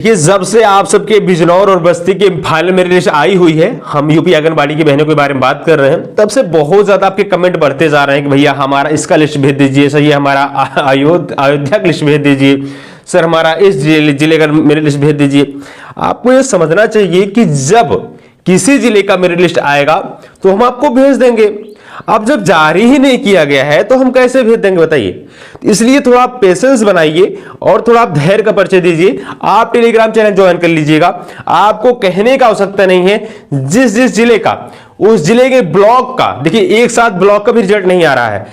ये जब से आप सबके बिजनौर और बस्ती के फाइनल मेरिट लिस्ट आई हुई है, हम यूपी आंगनबाड़ी की बहनों के बारे में बात कर रहे हैं, तब से बहुत ज्यादा आपके कमेंट बढ़ते जा रहे हैं कि भैया हमारा इसका लिस्ट भेज दीजिए, सर ये हमारा अयोध्या का लिस्ट भेज दीजिए, सर हमारा इस जिले का मेरिट लिस्ट भेज दीजिए। आपको ये समझना चाहिए कि जब किसी जिले का मेरिट लिस्ट आएगा तो हम आपको भेज देंगे। अब जब जारी ही नहीं किया गया है तो हम कैसे भेज देंगे बताइए। इसलिए थोड़ा आप पेशेंस बनाइए और थोड़ा आप धैर्य का परिचय दीजिए। आप टेलीग्राम चैनल ज्वाइन कर लीजिएगा। आपको कहने का आवश्यकता नहीं है, जिस जिस जिले का उस जिले के ब्लॉक का, देखिए एक साथ ब्लॉक का भी रिजल्ट नहीं आ रहा है,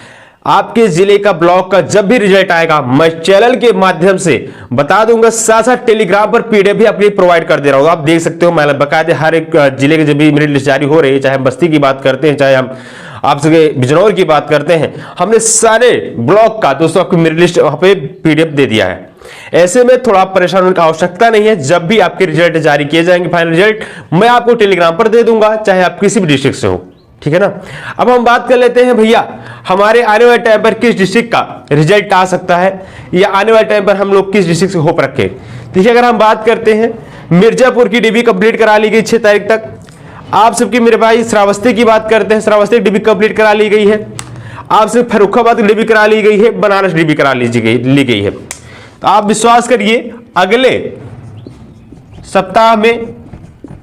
आपके जिले का ब्लॉक का जब भी रिजल्ट आएगा मैं चैनल के माध्यम से बता दूंगा, साथ साथ टेलीग्राम पर पीडीएफ भी आपके प्रोवाइड कर दे रहा हूं। आप देख सकते हो, मैं बकायदे हर एक जिले के जब भी मेरिट लिस्ट जारी हो रही है, चाहे हम बस्ती की बात करते हैं, चाहे हम आप सके बिजनौर की बात करते हैं, हमने सारे ब्लॉक का दोस्तों आपको मेरिट लिस्ट वहां पे पीडीएफ दे दिया है। ऐसे में थोड़ा परेशान होने की आवश्यकता नहीं है। जब भी आपके रिजल्ट जारी किए जाएंगे फाइनल रिजल्ट, मैं आपको टेलीग्राम पर दे दूंगा, चाहे आप किसी भी डिस्ट्रिक्ट से हो, ठीक है ना। अब हम बात कर लेते हैं भैया हमारे आने वाले टाइम पर किस डिस्ट्रिक्ट का रिजल्ट आ सकता है, या आने वाले टाइम पर हम लोग किस डिस्ट्रिक्ट से होप रखें। देखिए अगर हम बात करते हैं, मिर्जापुर की डीबी कंप्लीट करा ली गई 6 तारीख तक। आप सबकी मेरे भाई श्रावस्ती की बात करते हैं, श्रावस्ती डीबी कंप्लीट करा ली गई है। आपसे फर्रुखाबाद डीबी करा ली गई है, बनारस डीबी करा ली गई है। तो आप विश्वास करिए अगले सप्ताह में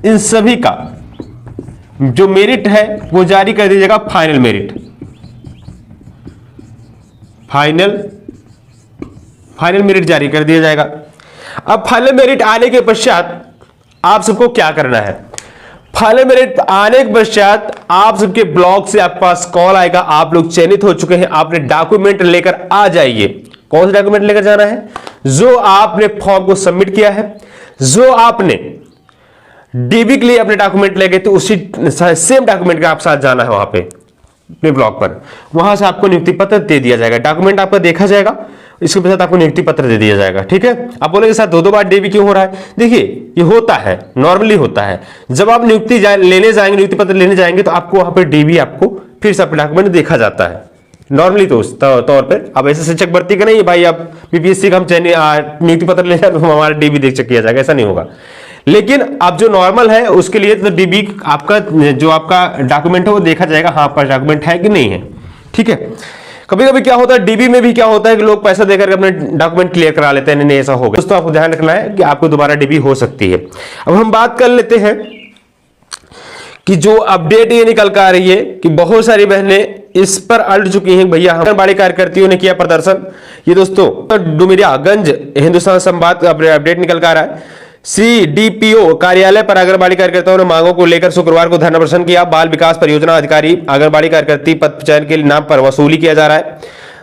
इन सभी का जो मेरिट है वो जारी कर दीजिएगा। फाइनल मेरिट, फाइनल मेरिट जारी कर दिया जाएगा। अब फाइनल मेरिट आने के पश्चात आप सबको क्या करना है। फाइनल मेरिट आने के पश्चात आप सबके ब्लॉक से आपके पास कॉल आएगा, आप लोग चयनित हो चुके हैं, आपने डॉक्यूमेंट लेकर आ जाइए। कौन से डॉक्यूमेंट लेकर जाना है? जो आपने फॉर्म को सबमिट किया है, जो आपने डीबी के लिए अपने डॉक्यूमेंट ले गए थे, उसी सेम डॉक्यूमेंट के आप साथ जाना है वहां पे अपने ब्लॉक पर। वहां से आपको नियुक्ति पत्र दे दिया जाएगा, डॉक्यूमेंट आपका देखा जाएगा, इसके पश्चात आपको नियुक्ति पत्र दे दिया जाएगा, ठीक है। आप बोलेंगे सर 2-2 बार डीबी क्यों हो रहा है? देखिए ये होता है, नॉर्मली होता है। जब आप नियुक्ति लेने जाएंगे, नियुक्ति पत्र लेने जाएंगे, तो आपको वहां पर डीबी आपको फिर से अपने डॉक्यूमेंट देखा जाता है नॉर्मली। तो उस तौर पर अब ऐसे शिक्षक भर्ती का नहीं भाई, आप बीपीएससी का हम नियुक्ति पत्र ले जाए तो हमारा डीबी देख चेक किया जाएगा, ऐसा नहीं होगा। लेकिन अब जो नॉर्मल है उसके लिए तो डीबी आपका जो आपका डॉक्यूमेंट है वो देखा जाएगा, हाँ आपका डॉक्यूमेंट है कि नहीं है, ठीक है। कभी कभी क्या होता है डीबी में भी क्या होता है कि लोग पैसा देकर अपने डॉक्यूमेंट क्लियर करा लेते हैं, नहीं ऐसा होगा दोस्तों। आपको ध्यान रखना है कि आपको दोबारा डीबी हो सकती है। अब हम बात कर लेते हैं कि जो अपडेट ये निकल कर आ रही है कि बहुत सारी बहनें इस पर अड़ चुकी हैं भैया, आंगनबाड़ी कार्यकर्तियों ने किया प्रदर्शन। ये दोस्तों डुमरियागंज हिंदुस्तान संवाद अपडेट निकल कर आ रहा है। सीडीपीओ कार्यालय पर आंगनबाड़ी कार्यकर्ताओं ने मांगों को लेकर शुक्रवार को धरना प्रदर्शन किया। बाल विकास परियोजना अधिकारी आंगनबाड़ी कार्यकर्ती पद चयन के नाम पर वसूली किया जा रहा है,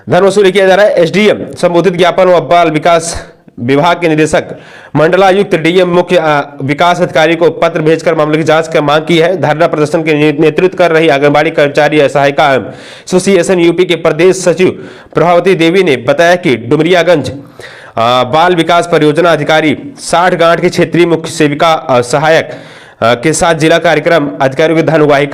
धन वसूली किया जा रहा है। एसडीएम संबोधित ज्ञापन व बाल विकास विभाग के निदेशक मंडलायुक्त डीएम मुख्य विकास अधिकारी को पत्र भेजकर मामले की जांच की मांग की है। धरना प्रदर्शन के नेतृत्व कर रही आंगनबाड़ी कर्मचारी सहायिका एसोसिएशन यूपी के प्रदेश सचिव प्रभावती देवी ने बताया कि डुमरियागंज बाल विकास परियोजना अधिकारी 60 गांठ के क्षेत्रीय मुख्य सेविका सहायक के साथ जिला कार्यक्रम अधिकारियों की धन उगाही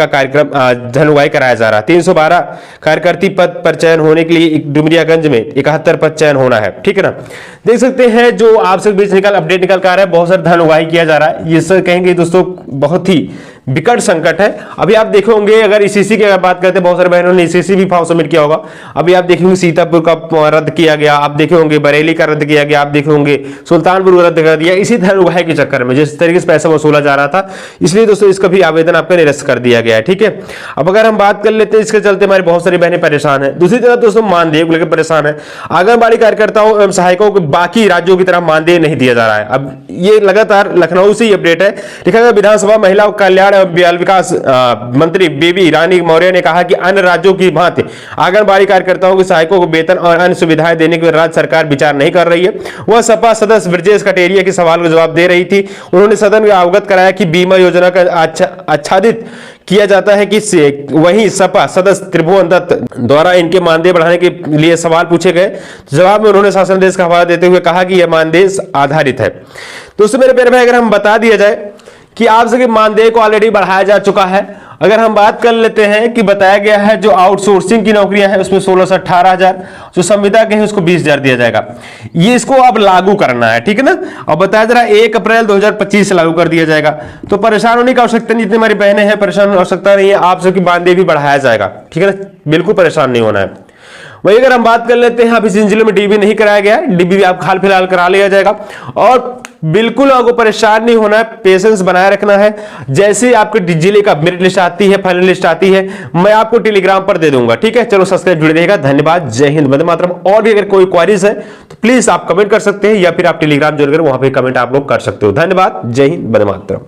कराया जा रहा है। 312 कार्यकर्ती पद पर चयन होने के लिए डुमरियागंज में 71 पद चयन होना है, ठीक है ना। देख सकते हैं जो आपसे बीच अपडेट निकल कर आ रहा है, बहुत सारा धन उगाही किया जा रहा है। ये सर कहेंगे दोस्तों बहुत ही विकट संकट है। अभी आप देखे होंगे अगर ईसीसी की अगर बात करते हैं, बहुत सारे बहनों ने ईसीसी भी फॉर्म सबमिट किया होगा। अभी आप देखेंगे सीतापुर का रद्द किया गया, आप देखे होंगे बरेली का रद्द किया गया, आप देखे होंगे सुल्तानपुर रद्द कर दिया, इसी धन उगाही के चक्कर में जिस तरीके से पैसा वसूला जा रहा था। इसलिए दोस्तों इसका भी आवेदन आपका निरस्त कर दिया गया है, ठीक है। अब अगर हम बात कर लेते हैं, इसके चलते हमारी बहुत सारी बहनें परेशान है। दूसरी तरफ दोस्तों मानदेय को लेकर परेशान है। आंगनबाड़ी कार्यकर्ताओं एवं सहायकों को बाकी राज्यों की तरह मानदेय नहीं दिया जा रहा है। अब ये लगातार लखनऊ से ही अपडेट है। लिखा गया विधानसभा महिला कल्याण एवं बाल विकास मंत्री बेबी रानी मौर्य ने कहा कि अन्य राज्यों की भांति आंगनबाड़ी कार्यकर्ताओं के सहायकों को वेतन और अन्य सुविधाएं देने के राज्य सरकार विचार नहीं कर रही है। वह सपा सदस्य ब्रजेश कटेरिया के सवाल का जवाब दे रही थी। उन्होंने सदन को अवगत कराया कि बीमा योजना का आच्छादित किया जाता है कि वहीं सपा सदस्य त्रिभुवन दत्त द्वारा इनके मानदेय बढ़ाने के लिए सवाल पूछे गए। जवाब में उन्होंने शासन देश का हवाला देते हुए कहा कि यह मानदेय आधारित है। दोस्तों मेरे प्यारे भाई, अगर हम बता दिया जाए कि आप सभी मानदेय को ऑलरेडी बढ़ाया जा चुका है अगर हम बात कर लेते हैं कि बताया गया है जो आउटसोर्सिंग की नौकरियां हैं उसमें 16 से 18,000, जो संविदा के हैं उसको 20,000 दिया जाएगा। ये इसको अब लागू करना है, ठीक है ना। और बताया जा रहा है 1 अप्रैल 2025 से लागू कर दिया जाएगा। तो परेशान होने की आवश्यकता नहीं, जितनी हमारी बहनें हैं परेशान होने की आवश्यकता नहीं है, आप सबकी मानदेय भी बढ़ाया जाएगा, ठीक है ना, बिल्कुल परेशान नहीं होना है। वही अगर हम बात कर लेते हैं, अभी जिन जिलों में डीबी नहीं कराया गया है, डीबी भी आप हाल फिलहाल करा लिया जाएगा। और बिल्कुल आपको परेशान नहीं होना है, पेशेंस बनाए रखना है। जैसे ही आपके जिले का मेरिट लिस्ट आती है, फाइनल लिस्ट आती है, मैं आपको टेलीग्राम पर दे दूंगा, ठीक है। चलो सब्सक्राइब जुड़े रहेगा। धन्यवाद, जय हिंद, वंदे मातरम। और भी अगर कोई क्वेरीज है तो प्लीज आप कमेंट कर सकते हैं, या फिर आप टेलीग्राम जुड़कर वहां पर कमेंट आप लोग कर सकते हो। धन्यवाद, जय हिंद, वंदे मातरम।